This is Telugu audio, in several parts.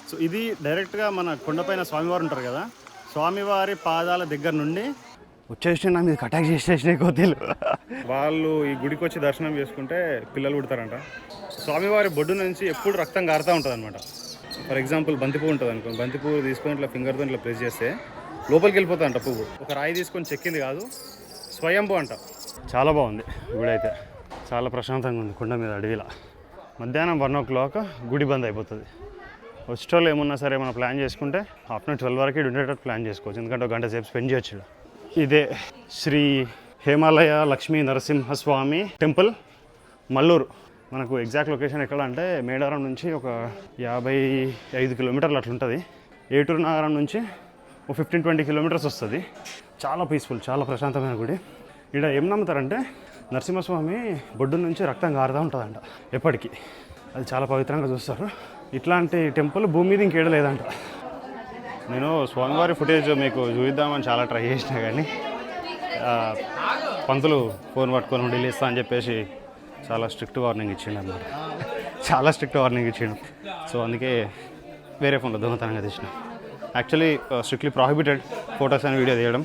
సో ఇది డైరెక్ట్గా మన కొండపైన స్వామివారు ఉంటారు కదా, స్వామివారి పాదాల దగ్గర నుండి వచ్చేసిన మీద అటాక్ చేసేసినాయి కోతిలు. వాళ్ళు ఈ గుడికి వచ్చి దర్శనం చేసుకుంటే పిల్లలు పుడతారంట. స్వామివారి బొడ్డు నుంచి ఎప్పుడు రక్తం కారుతూ ఉంటుంది అనమాట. ఫర్ ఎగ్జాంపుల్ బంతిపువ్వు ఉంటుంది అనుకోండి, బంతిపువ్వు తీసుకొని ఇట్లా ఫింగర్తో ఇట్లా ప్రెస్ చేస్తే లోపలికి వెళ్ళిపోతుందంట పువ్వు. ఒక రాయి తీసుకొని చెక్కింది కాదు, స్వయంభూ అంట. చాలా బాగుంది గుడి అయితే, చాలా ప్రశాంతంగా ఉంది కొండ మీద అడవిలా. మధ్యాహ్నం 1 o'clock గుడి బంద్ అయిపోతుంది. వచ్చేటోళ్ళు ఏమన్నా సరే ఏమన్నా ప్లాన్ చేసుకుంటే ఆఫ్టర్నూన్ 12 వరకు ఉండేటట్టు ప్లాన్ చేసుకోవచ్చు, ఎందుకంటే ఒక గంట సేపు స్పెండ్ చేయొచ్చు. ఇదే శ్రీ హేమాలయ లక్ష్మీ నరసింహస్వామి టెంపుల్, మల్లూరు. మనకు ఎగ్జాక్ట్ లొకేషన్ ఎక్కడ అంటే మేడారం నుంచి ఒక 55 కిలోమీటర్లు అట్లుంటుంది. ఏటూరు నగరం నుంచి ఒక 15-20 కిలోమీటర్స్ వస్తుంది. చాలా పీస్ఫుల్, చాలా ప్రశాంతమైన గుడి. ఇక్కడ ఏం నమ్ముతారంటే నరసింహస్వామి బొడ్డు నుంచి రక్తం కారుతూ ఉంటుందంట ఎప్పటికీ. అది చాలా పవిత్రంగా చూస్తారు. ఇట్లాంటి టెంపుల్ భూమి మీద ఇంకేడ లేదంట. నేను స్వామివారి ఫుటేజ్ మీకు చూద్దామని చాలా ట్రై చేసినా కానీ పంతులు ఫోన్ పట్టుకొని డిలీస్తా అని చెప్పేసి చాలా స్ట్రిక్ట్ వార్నింగ్ ఇచ్చిండు అన్నమాట. చాలా స్ట్రిక్ట్ వార్నింగ్ ఇచ్చిండు. సో అందుకే వేరే ఫోన్లో దొంగతనంగా తెచ్చిన. యాక్చువల్లీ స్ట్రిక్ట్లీ ప్రాహిబిటెడ్ ఫొటోస్ అని వీడియో తీయడం,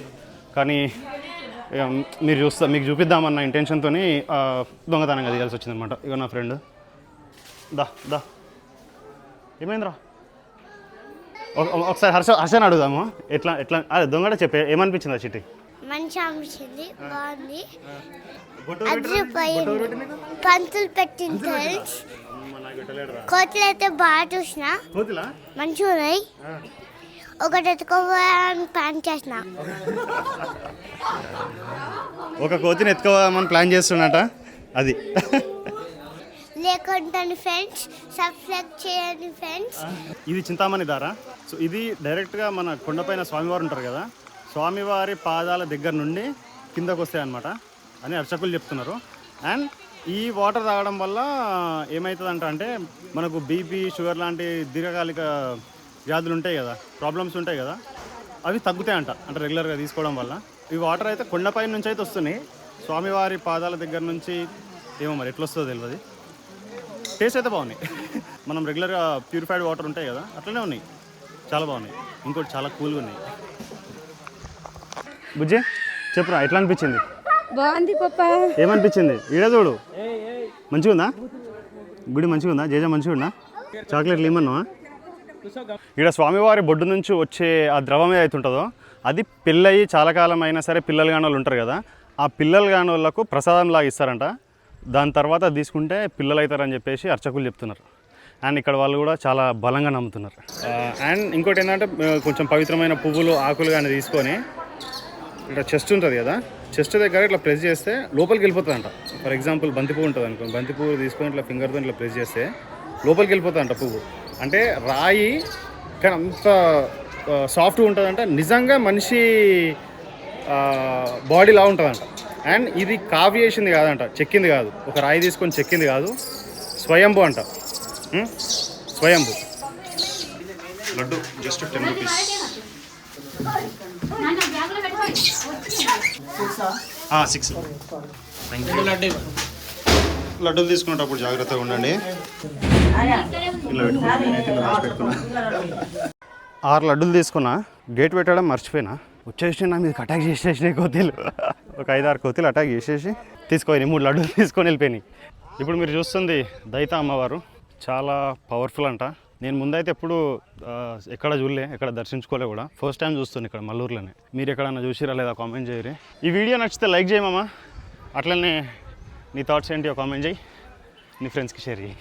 కానీ మీకు చూపిద్దామన్న ఇంటెన్షన్తో దొంగతనంగా తీయాల్సి వచ్చిందనమాట. ఇక నా ఫ్రెండ్ దా ఏమైందిరా, ఒకసారి హర్షని అడుగుదాము. ఎట్లా అదే దొంగట చెప్పే ఏమనిపించింది? ఆ చిట్టి మంచిగా అనిపించింది, బాగుంది. పంతులు పెట్టింది, కోతులు అయితే బాగా చూసిన, మంచిగా ఉన్నాయి. ఒకటి ఎత్తుకోవాలని ప్లాన్ చేసిన, ఒక కోతిని ఎత్తుకోవాలని ప్లాన్ చేస్తున్నట. అది లేకుంటే ఫ్రెండ్స్ సబ్స్క్రైబ్ చేయండి ఫ్రెండ్స్. ఇది చింతామణి దారా. సో ఇది డైరెక్ట్గా మన కొండపైన స్వామివారు ఉంటారు కదా, స్వామివారి పాదాల దగ్గర నుండి కిందకు వస్తాయి అన్నమాట అని అర్చకులు చెప్తున్నారు. అండ్ ఈ వాటర్ తాగడం వల్ల ఏమవుతుందంట అంటే మనకు బీపీ, షుగర్ లాంటి దీర్ఘకాలిక వ్యాధులు ఉంటాయి కదా, ప్రాబ్లమ్స్ ఉంటాయి కదా, అవి తగ్గుతాయంట. అంటే రెగ్యులర్గా తీసుకోవడం వల్ల. ఈ వాటర్ అయితే కొండపై నుంచి అయితే వస్తున్నాయి, స్వామివారి పాదాల దగ్గర నుంచి ఏమో మరి ఎట్లా వస్తుందో తెలియదు. టేస్ట్ అయితే బాగున్నాయి. మనం రెగ్యులర్గా ప్యూరిఫైడ్ వాటర్ ఉంటాయి కదా, అట్లనే ఉన్నాయి, చాలా బాగున్నాయి. ఇంకోటి చాలా కూల్గా ఉన్నాయి. బుజ్జి చెప్పురా, ఎట్లా అనిపించింది? బాగుంది పప్ప. ఏమనిపించింది? ఈడ చూడు, మంచిగా ఉందా గుడి? మంచిగా ఉందా? జేజ మంచిగా ఉందా? చాక్లెట్లు ఏమన్నావా? ఇక్కడ స్వామివారి బొడ్డు నుంచి వచ్చే ఆ ద్రవం ఏదైతే ఉంటుందో అది పెళ్ళయి చాలా కాలం అయినా సరే పిల్లలు కాని వాళ్ళు ఉంటారు కదా, ఆ పిల్లలు కాని వాళ్ళకు ప్రసాదం లాగా ఇస్తారంట. దాని తర్వాత తీసుకుంటే పిల్లలు అవుతారని చెప్పేసి అర్చకులు చెప్తున్నారు. అండ్ ఇక్కడ వాళ్ళు కూడా చాలా బలంగా నమ్ముతున్నారు. అండ్ ఇంకోటి ఏంటంటే కొంచెం పవిత్రమైన పువ్వులు, ఆకులు కానీ తీసుకొని ఇక్కడ చెస్ట్ ఉంటుంది కదా, చెస్ట్ దగ్గర ఇట్లా ప్రెస్ చేస్తే లోపలికి వెళ్ళిపోతుందంట. ఫర్ ఎగ్జాంపుల్ బంతిపువ్వు ఉంటుంది అనుకోండి, బంతిపువ్వు తీసుకొని ఇట్లా ఫింగర్తో ఇట్లా ప్రెస్ చేస్తే లోపలికి వెళ్ళిపోతుందంట పువ్వు. అంటే రాయి కానీ అంత సాఫ్ట్గా ఉంటుందంట, నిజంగా మనిషి బాడీలా ఉంటుందంట. అండ్ ఇది కావ్య చేసింది కాదంట, చెక్కింది కాదు, ఒక రాయి తీసుకొని చెక్కింది కాదు, స్వయంభూ అంట. స్వయంభూ లడ్డు జస్ట్ 10 రూపీస్. లడ్డూలు తీసుకునేటప్పుడు జాగ్రత్తగా ఉండండి. 6 లడ్డూలు తీసుకున్నా, గేట్ పెట్టడం మర్చిపోయినా. వచ్చేసి నా మీద అటాక్ చేసేసినాయి కోతిలు. ఒక 5-6 కోతిలు అటాక్ చేసేసి తీసుకొని 3 లడ్డూలు తీసుకొని వెళ్ళిపోయినాయి. ఇప్పుడు మీరు చూస్తుంది దైత అమ్మవారు, చాలా పవర్ఫుల్ అంట. నేను ముందైతే ఎప్పుడు ఎక్కడ చూడలే, ఎక్కడ దర్శించుకోలే కూడా, ఫస్ట్ టైం చూస్తుంది ఇక్కడ మల్లూరులోనే. మీరు ఎక్కడన్నా చూసిరా లేదా కామెంట్ చేయరు. ఈ వీడియో నచ్చితే లైక్ చేయమమ్మా, అట్లనే నీ థాట్స్ ఏంటి కామెంట్ చేయి, నీ ఫ్రెండ్స్కి షేర్ చేయి.